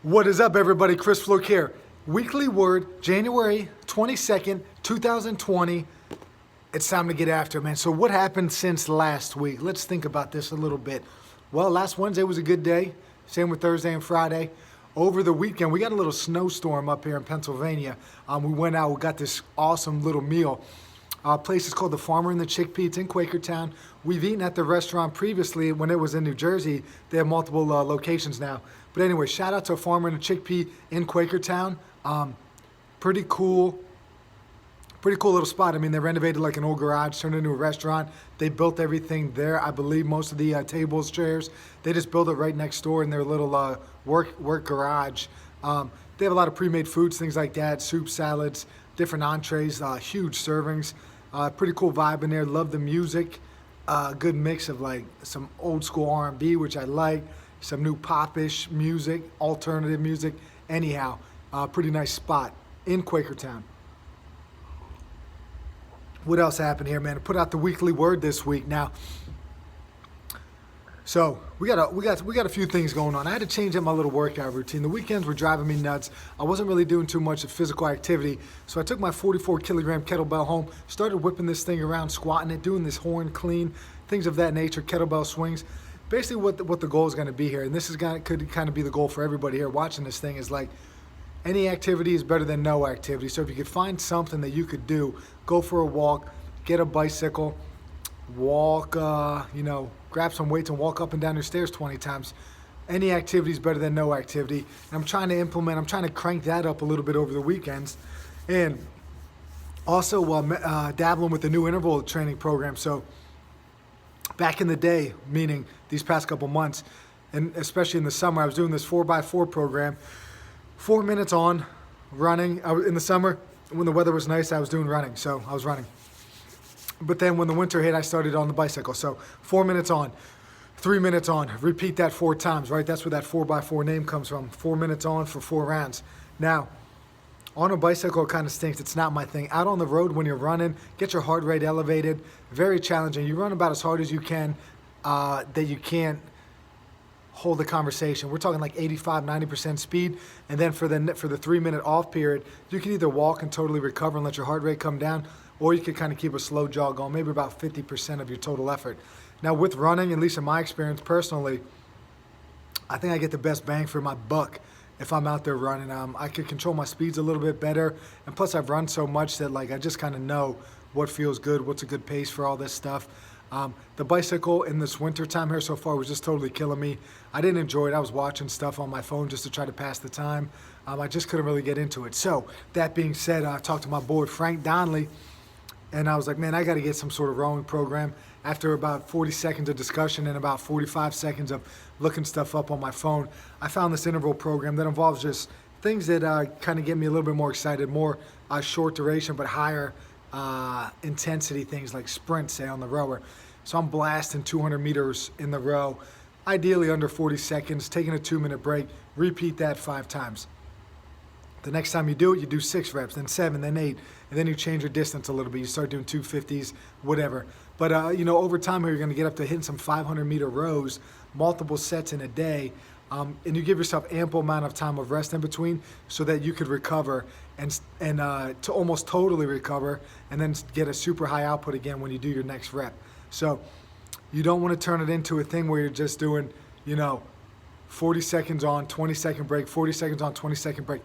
What is up, everybody? Chris Fluke here. Weekly Word, January 22nd, 2020. It's time to get after it, man. So what happened since last week? Let's think about this a little bit. Well, last Wednesday was a good day. Same with Thursday and Friday. Over the weekend, we got a little snowstorm up here in Pennsylvania. We went out, we got this awesome little meal. Place is called the Farmer and the Chickpea. It's in Quakertown. We've eaten at the restaurant previously when it was in New Jersey. They have multiple locations now. But anyway, shout out to Farmer and the Chickpea in Quakertown. Pretty cool little spot. I mean, they renovated like an old garage, turned it into a restaurant. They built everything there. I believe most of the tables, chairs, they just built it right next door in their little work garage. They have a lot of pre-made foods, things like that, soup, salads, different entrees, huge servings. Pretty cool vibe in there. Love the music. Good mix of like some old school R&B, which I like, some new pop-ish music, alternative music. Anyhow, pretty nice spot in Quakertown. What else happened here, man? I put out the weekly word this week. Now, so we got a few things going on. I had to change up my little workout routine. The weekends were driving me nuts. I wasn't really doing too much of physical activity, so I took my 44-kilogram kettlebell home, started whipping this thing around, squatting it, doing this horn clean, things of that nature, kettlebell swings. Basically, what the goal is going to be here, and this is could kind of be the goal for everybody here watching this thing, is like any activity is better than no activity. So if you could find something that you could do, go for a walk, get a bicycle, walk, grab some weights and walk up and down your stairs 20 times. Any activity is better than no activity. And I'm trying to crank that up a little bit over the weekends. And also dabbling with the new interval training program. So back in the day, meaning these past couple months, and especially in the summer, I was doing this 4x4 program. 4 minutes on, running. In the summer, when the weather was nice, I was doing running. So I was running. But then when the winter hit, I started on the bicycle. So 4 minutes on, 3 minutes on. Repeat that 4 times, right? That's where that 4x4 name comes from. 4 minutes on for 4 rounds. Now, on a bicycle, it kind of stinks. It's not my thing. Out on the road when you're running, get your heart rate elevated. Very challenging. You run about as hard as you can, that you can't hold the conversation. We're talking like 85, 90% speed. And then for the 3-minute off period, you can either walk and totally recover and let your heart rate come down, or you can kind of keep a slow jog going, maybe about 50% of your total effort. Now with running, at least in my experience personally, I think I get the best bang for my buck if I'm out there running. I can control my speeds a little bit better. And plus I've run so much that like I just kind of know what feels good, what's a good pace for all this stuff. The bicycle in this winter time here so far was just totally killing me. I didn't enjoy it. I was watching stuff on my phone just to try to pass the time. I just couldn't really get into it. So that being said, I talked to my board, Frank Donnelly, and I was like, man, I got to get some sort of rowing program. After about 40 seconds of discussion and about 45 seconds of looking stuff up on my phone, I found this interval program that involves just things that kind of get me a little bit more excited, more short duration but higher intensity things like sprints, say, on the rower. So I'm blasting 200 meters in the row, ideally under 40 seconds, taking a 2-minute break, repeat that 5 times. The next time you do it, you do 6 reps, then 7, then 8, and then you change your distance a little bit. You start doing 250s, whatever. But, over time here, you're going to get up to hitting some 500-meter rows, multiple sets in a day, and you give yourself ample amount of time of rest in between so that you could recover and to almost totally recover and then get a super high output again when you do your next rep. So you don't want to turn it into a thing where you're just doing, 40 seconds on, 20-second break, 40 seconds on, 20-second break.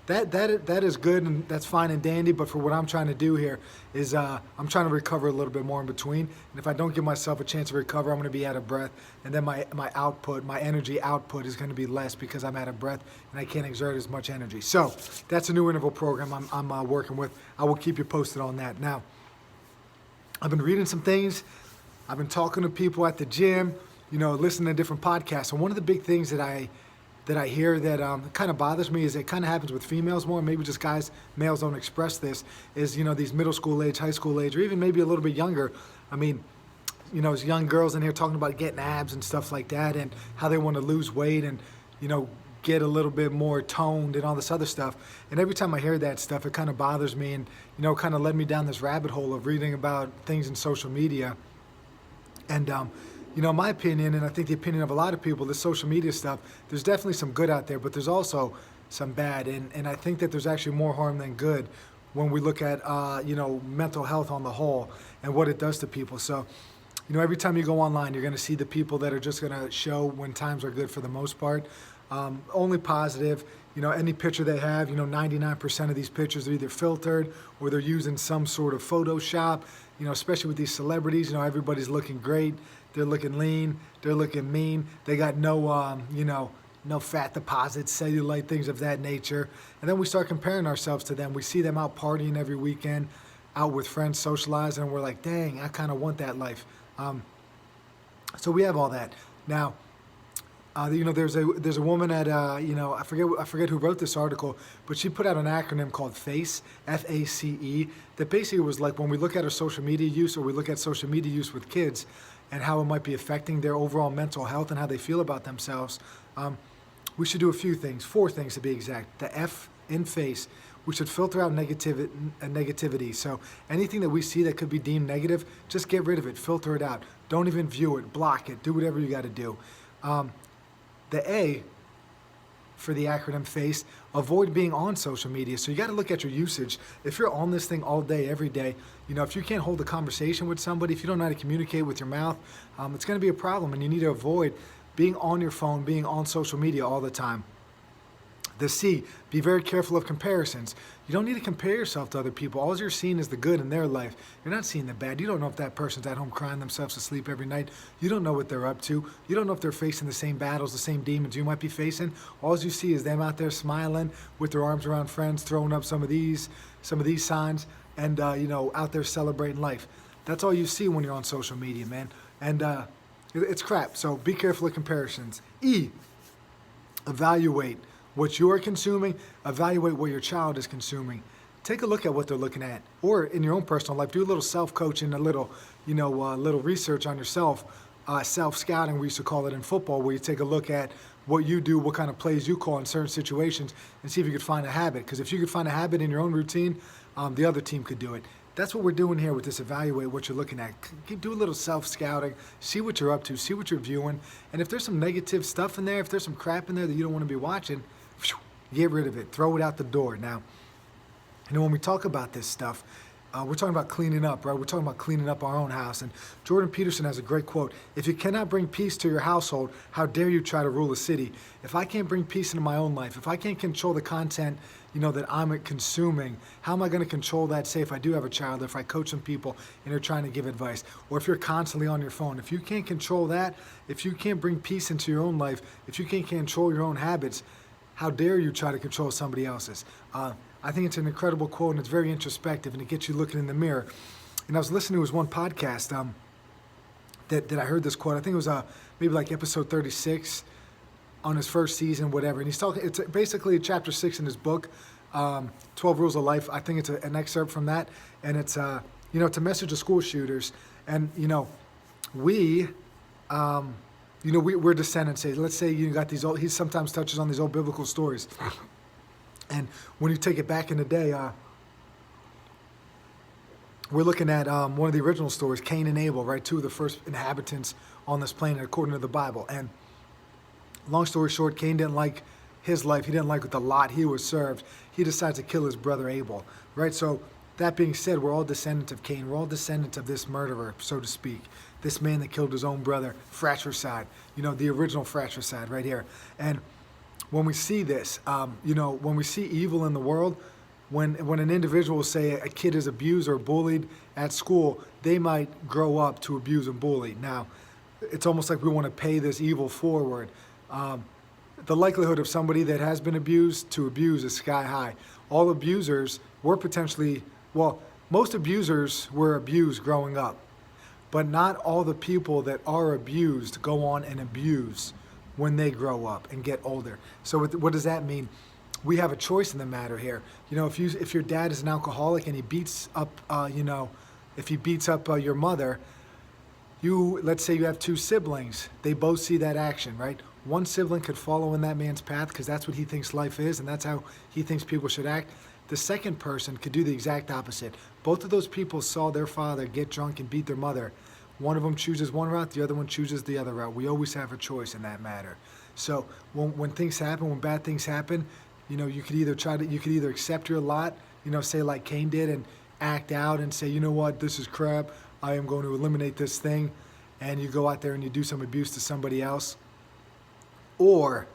That is good and that's fine and dandy, but for what I'm trying to do here is I'm trying to recover a little bit more in between. And if I don't give myself a chance to recover, I'm going to be out of breath, and then my output, my energy output is going to be less because I'm out of breath and I can't exert as much energy. So that's a new interval program I'm working with. I will keep you posted on that. Now, I've been reading some things. I've been talking to people at the gym, listening to different podcasts. And one of the big things that I hear that kind of bothers me is it kind of happens with females more, maybe just males don't express this, is, these middle school age, high school age, or even maybe a little bit younger. I mean, there's young girls in here talking about getting abs and stuff like that and how they want to lose weight and, get a little bit more toned and all this other stuff. And every time I hear that stuff, it kind of bothers me and, kind of led me down this rabbit hole of reading about things in social media. And In my opinion, and I think the opinion of a lot of people, this social media stuff, there's definitely some good out there, but there's also some bad. And I think that there's actually more harm than good when we look at, mental health on the whole and what it does to people. So, every time you go online, you're going to see the people that are just going to show when times are good for the most part. Only positive. Any picture they have, 99% of these pictures are either filtered or they're using some sort of Photoshop, especially with these celebrities. Everybody's looking great. They're looking lean. They're looking mean. They got no fat deposits, cellulite, things of that nature. And then we start comparing ourselves to them. We see them out partying every weekend, out with friends, socializing, and we're like, dang, I kind of want that life. So we have all that. Now, there's a woman at I forget who wrote this article, but she put out an acronym called FACE, FACE, that basically was like when we look at our social media use, or we look at social media use with kids and how it might be affecting their overall mental health and how they feel about themselves, we should do a few things, 4 things to be exact. The F in FACE, we should filter out negativity. So anything that we see that could be deemed negative, just get rid of it, filter it out. Don't even view it, block it, do whatever you got to do. The A for the acronym FACE, avoid being on social media. So you got to look at your usage. If you're on this thing all day, every day, if you can't hold a conversation with somebody, if you don't know how to communicate with your mouth, it's going to be a problem, and you need to avoid being on your phone, being on social media all the time. The C, be very careful of comparisons. You don't need to compare yourself to other people. All you're seeing is the good in their life. You're not seeing the bad. You don't know if that person's at home crying themselves to sleep every night. You don't know what they're up to. You don't know if they're facing the same battles, the same demons you might be facing. All you see is them out there smiling with their arms around friends, throwing up some of these signs, and out there celebrating life. That's all you see when you're on social media, man. And it's crap. So be careful of comparisons. E, evaluate what you are consuming, evaluate what your child is consuming. Take a look at what they're looking at, or in your own personal life, do a little self-coaching, a little research on yourself, self-scouting, we used to call it in football, where you take a look at what you do, what kind of plays you call in certain situations, and see if you could find a habit. Because if you could find a habit in your own routine, the other team could do it. That's what we're doing here with this evaluate what you're looking at. Do a little self-scouting, see what you're up to, see what you're viewing, and if there's some negative stuff in there, if there's some crap in there that you don't want to be watching, get rid of it, throw it out the door. Now, when we talk about this stuff, we're talking about cleaning up, right? We're talking about cleaning up our own house. And Jordan Peterson has a great quote: if you cannot bring peace to your household, how dare you try to rule a city? If I can't bring peace into my own life, if I can't control the content, that I'm consuming, how am I going to control that? Say if I do have a child, if I coach some people and they're trying to give advice, or if you're constantly on your phone, if you can't control that, if you can't bring peace into your own life, if you can't control your own habits, how dare you try to control somebody else's? I think it's an incredible quote, and it's very introspective, and it gets you looking in the mirror. And I was listening to his one podcast that I heard this quote. I think it was maybe like episode 36 on his first season, whatever. And he's talking. It's basically chapter 6 in his book, 12 Rules of Life. I think it's an excerpt from that, and it's it's a message to school shooters. And we're descendants. Let's say you got these old. He sometimes touches on these old biblical stories. And when you take it back in the day, we're looking at one of the original stories, Cain and Abel, right? 2 of the first inhabitants on this planet, according to the Bible. And long story short, Cain didn't like his life. He didn't like the lot he was served. He decides to kill his brother Abel, right? So that being said, we're all descendants of Cain. We're all descendants of this murderer, so to speak. This man that killed his own brother, fratricide, the original fratricide right here. And when we see this, when we see evil in the world, when an individual, say a kid is abused or bullied at school, they might grow up to abuse and bully. Now, it's almost like we want to pay this evil forward. The likelihood of somebody that has been abused to abuse is sky high. All abusers were most abusers were abused growing up, but not all the people that are abused go on and abuse when they grow up and get older. So what does that mean? We have a choice in the matter here. If your dad is an alcoholic and he beats up, if he beats up your mother, let's say you have 2 siblings. They both see that action, right? One sibling could follow in that man's path because that's what he thinks life is and that's how he thinks people should act. The second person could do the exact opposite. Both of those people saw their father get drunk and beat their mother. One of them chooses one route, the other one chooses the other route. We always have a choice in that matter. So when things happen, when bad things happen, you could either accept your lot, say like Cain did, and act out and say, you know what, this is crap. I am going to eliminate this thing, and you go out there and you do some abuse to somebody else, or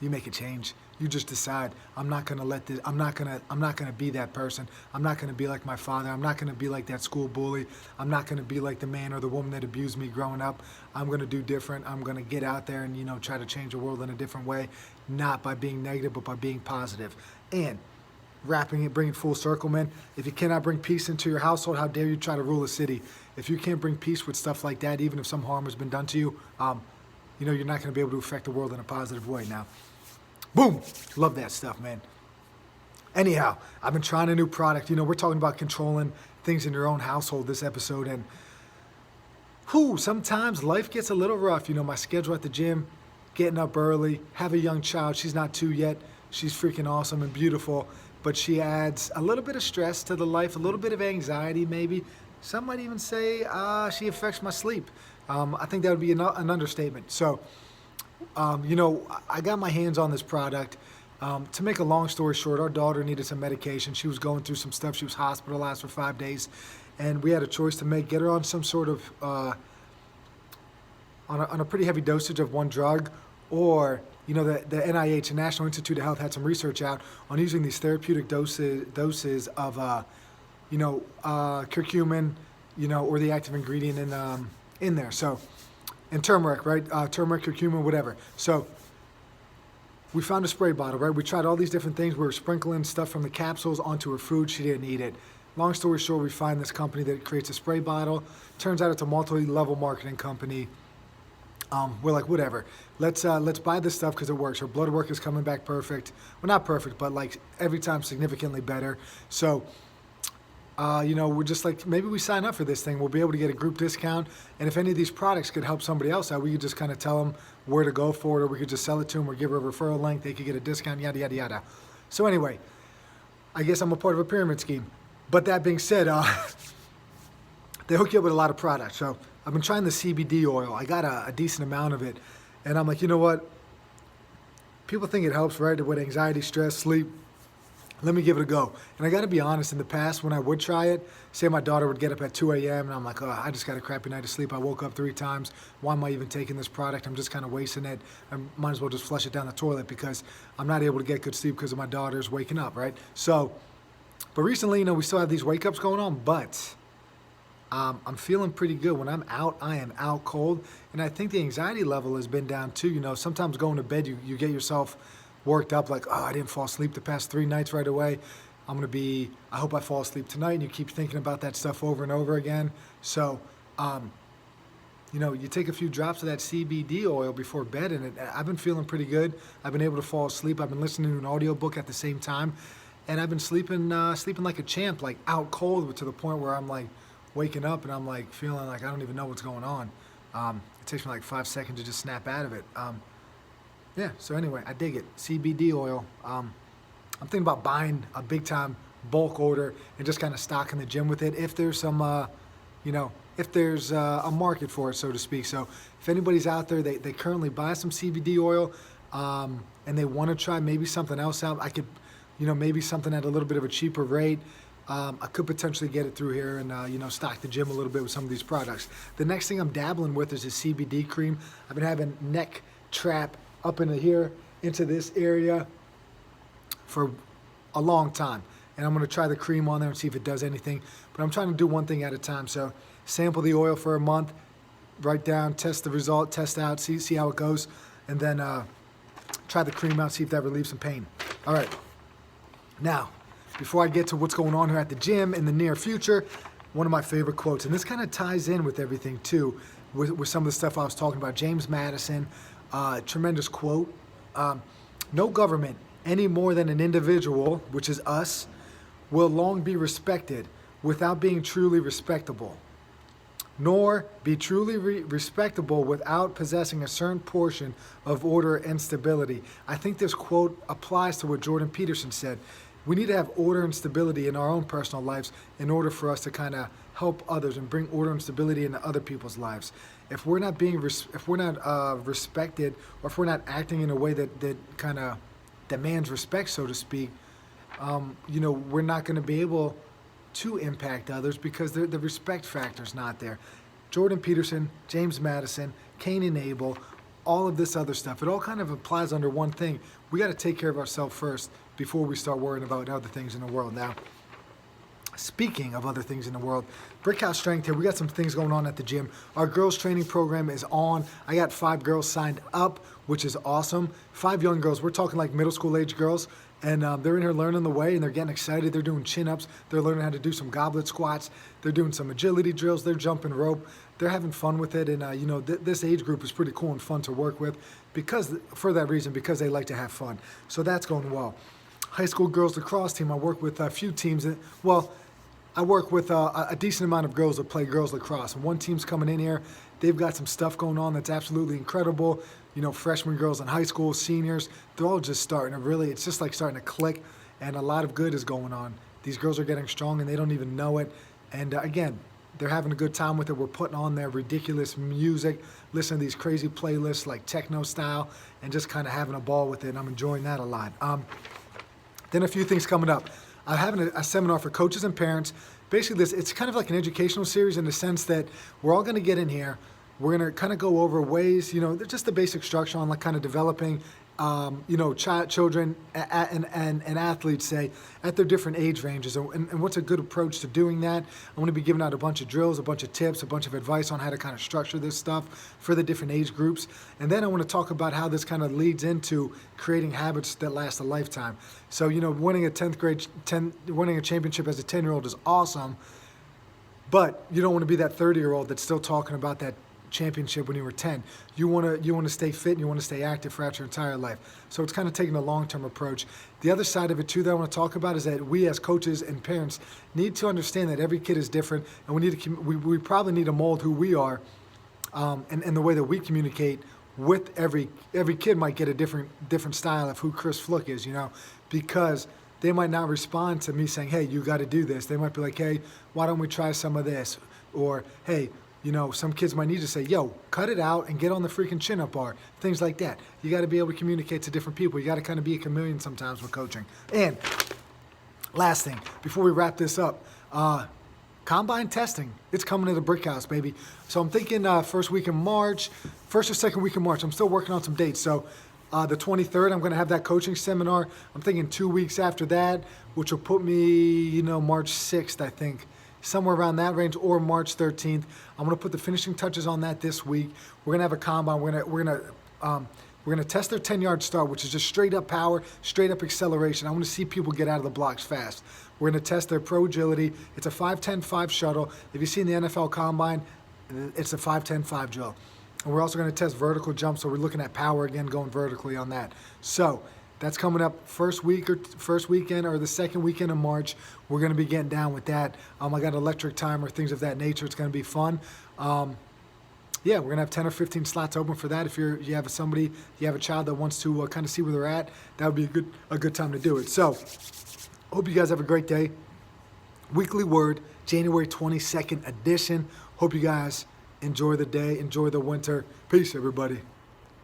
you make a change. You just decide, I'm not gonna be that person. I'm not gonna be like my father. I'm not gonna be like that school bully. I'm not gonna be like the man or the woman that abused me growing up. I'm gonna do different. I'm gonna get out there and try to change the world in a different way, not by being negative, but by being positive. And bringing full circle, man. If you cannot bring peace into your household, how dare you try to rule a city? If you can't bring peace with stuff like that, even if some harm has been done to you, you're not gonna be able to affect the world in a positive way. Now, boom! Love that stuff, man. Anyhow, I've been trying a new product. We're talking about controlling things in your own household this episode, and sometimes life gets a little rough. My schedule at the gym, getting up early, have a young child. She's not 2 yet. She's freaking awesome and beautiful, but she adds a little bit of stress to the life, a little bit of anxiety maybe. Some might even say she affects my sleep. I think that would be an understatement. So, I got my hands on this product. To make a long story short, our daughter needed some medication. She was going through some stuff. She was hospitalized for 5 days, and we had a choice to make: get her on some sort of on a pretty heavy dosage of one drug, or the NIH, the National Institute of Health, had some research out on using these therapeutic doses of curcumin, or the active ingredient in there. So, and turmeric, right? Turmeric, curcumin, whatever. So we found a spray bottle, right? We tried all these different things. We were sprinkling stuff from the capsules onto her food. She didn't eat it. Long story short, we find this company that creates a spray bottle. Turns out it's a multi-level marketing company. We're like, whatever. Let's buy this stuff because it works. Her blood work is coming back perfect. Well, not perfect, but like every time significantly better. So we're just like, maybe we sign up for this thing. We'll be able to get a group discount. And if any of these products could help somebody else out, we could just kind of tell them where to go for it, or we could just sell it to them or give her a referral link. They could get a discount, yada, yada, yada. So anyway, I guess I'm a part of a pyramid scheme. But that being said, they hook you up with a lot of products. So I've been trying the CBD oil. I got a decent amount of it. And I'm like, you know what? People think it helps, right? With anxiety, stress, sleep. Let me give it a go. And I got to be honest, in the past, when I would try it, say my daughter would get up at 2 a.m. and I'm like, oh, I just got a crappy night of sleep. I woke up 3 times. Why am I even taking this product? I'm just kind of wasting it. I might as well just flush it down the toilet because I'm not able to get good sleep because of my daughter's waking up, right? So, but recently, we still have these wake-ups going on, but I'm feeling pretty good. When I'm out, I am out cold. And I think the anxiety level has been down too. Sometimes going to bed, you get yourself worked up like, oh, I didn't fall asleep the past 3 nights right away. I hope I fall asleep tonight. And you keep thinking about that stuff over and over again. So, you take a few drops of that CBD oil before bed, and I've been feeling pretty good. I've been able to fall asleep. I've been listening to an audiobook at the same time. And I've been sleeping like a champ, like out cold, to the point where I'm like waking up and I'm like feeling like I don't even know what's going on. It takes me like 5 seconds to just snap out of it. Yeah, so anyway, I dig it. CBD oil. I'm thinking about buying a big time bulk order and just kind of stocking the gym with it if there's some, if there's a market for it, so to speak. So if anybody's out there, they currently buy some CBD oil and they want to try maybe something else out, I could, maybe something at a little bit of a cheaper rate. I could potentially get it through here and, stock the gym a little bit with some of these products. The next thing I'm dabbling with is a CBD cream. I've been having neck trap up into here, into this area for a long time. And I'm going to try the cream on there and see if it does anything. But I'm trying to do one thing at a time. So sample the oil for a month, write down, test the result, test out, see how it goes. And then try the cream out, see if that relieves some pain. All right. Now, before I get to what's going on here at the gym in the near future, one of my favorite quotes, and this kind of ties in with everything too, with some of the stuff I was talking about. James Madison, tremendous quote. No government, any more than an individual, which is us, will long be respected without being truly respectable, nor be truly respectable without possessing a certain portion of order and stability. I think this quote applies to what Jordan Peterson said. we need to have order and stability in our own personal lives in order for us to kind of help others and bring order and stability into other people's lives. If we're not being respected, or if we're not acting in a way that kind of demands respect, so to speak, we're not going to be able to impact others because the respect factor is not there. Jordan Peterson, James Madison, Cain and Abel, all of this other stuff, it all kind of applies under one thing. We got to take care of ourselves first before we start worrying about other things in the world. Now, speaking of other things in the world, Brickhouse Strength here. We got some things going on at the gym. Our girls training program is on. I got 5 girls signed up, which is awesome. 5 young girls. We're talking like middle school age girls. And they're in here learning the way, and they're getting excited. They're doing chin-ups. They're learning how to do some goblet squats. They're doing some agility drills. They're jumping rope. They're having fun with it. And, this age group is pretty cool and fun to work with for that reason, because they like to have fun. So that's going well. High school girls lacrosse team, I work with a few teams. I work with a decent amount of girls that play girls lacrosse. And one team's coming in here. They've got some stuff going on that's absolutely incredible. Freshman girls in high school, seniors, they're all just starting to really, it's just like starting to click, and a lot of good is going on. These girls are getting strong and they don't even know it. And again, they're having a good time with it. We're putting on their ridiculous music, listening to these crazy playlists like techno style, and just kind of having a ball with it. And I'm enjoying that a lot. Then a few things coming up. I'm having a seminar for coaches and parents. Basically, it's kind of like an educational series in the sense that we're all going to get in here. We're going to kind of go over ways, just the basic structure on like kind of developing, children and athletes, say, at their different age ranges, and what's a good approach to doing that. I'm going to be giving out a bunch of drills, a bunch of tips, a bunch of advice on how to kind of structure this stuff for the different age groups. And then I want to talk about how this kind of leads into creating habits that last a lifetime. So, winning a championship as a 10-year-old is awesome, but you don't want to be that 30-year-old that's still talking about that championship when you were 10. You want to stay fit and you want to stay active throughout your entire life. So it's kind of taking a long-term approach. The other side of it too that I want to talk about is that we as coaches and parents need to understand that every kid is different, and we probably need to mold who we are, and the way that we communicate with every kid might get a different style of who Chris Fluke is, because they might not respond to me saying, hey, you got to do this. They might be like, hey, why don't we try some of this? Or, hey, some kids might need to say, yo, cut it out and get on the freaking chin-up bar. Things like that. You got to be able to communicate to different people. You got to kind of be a chameleon sometimes with coaching. And last thing, before we wrap this up, combine testing. It's coming to the Brick House, baby. So I'm thinking first or second week in March. I'm still working on some dates. So the 23rd, I'm going to have that coaching seminar. I'm thinking 2 weeks after that, which will put me, March 6th, I think. Somewhere around that range, or March 13th. I'm going to put the finishing touches on that this week. We're going to have a combine. We're going to test their 10-yard start, which is just straight up power, straight up acceleration. I want to see people get out of the blocks fast. We're going to test their pro agility. It's a 5-10-5 shuttle. If you've seen the NFL combine, it's a 5-10-5 drill. And we're also going to test vertical jumps, so we're looking at power again, going vertically on that. So that's coming up first weekend or the second weekend of March. We're going to be getting down with that. I got electric timer, things of that nature. It's going to be fun. We're going to have 10 or 15 slots open for that. If you have a child that wants to kind of see where they're at, that would be a good time to do it. So, hope you guys have a great day. Weekly Word, January 22nd edition. Hope you guys enjoy the day, enjoy the winter. Peace, everybody.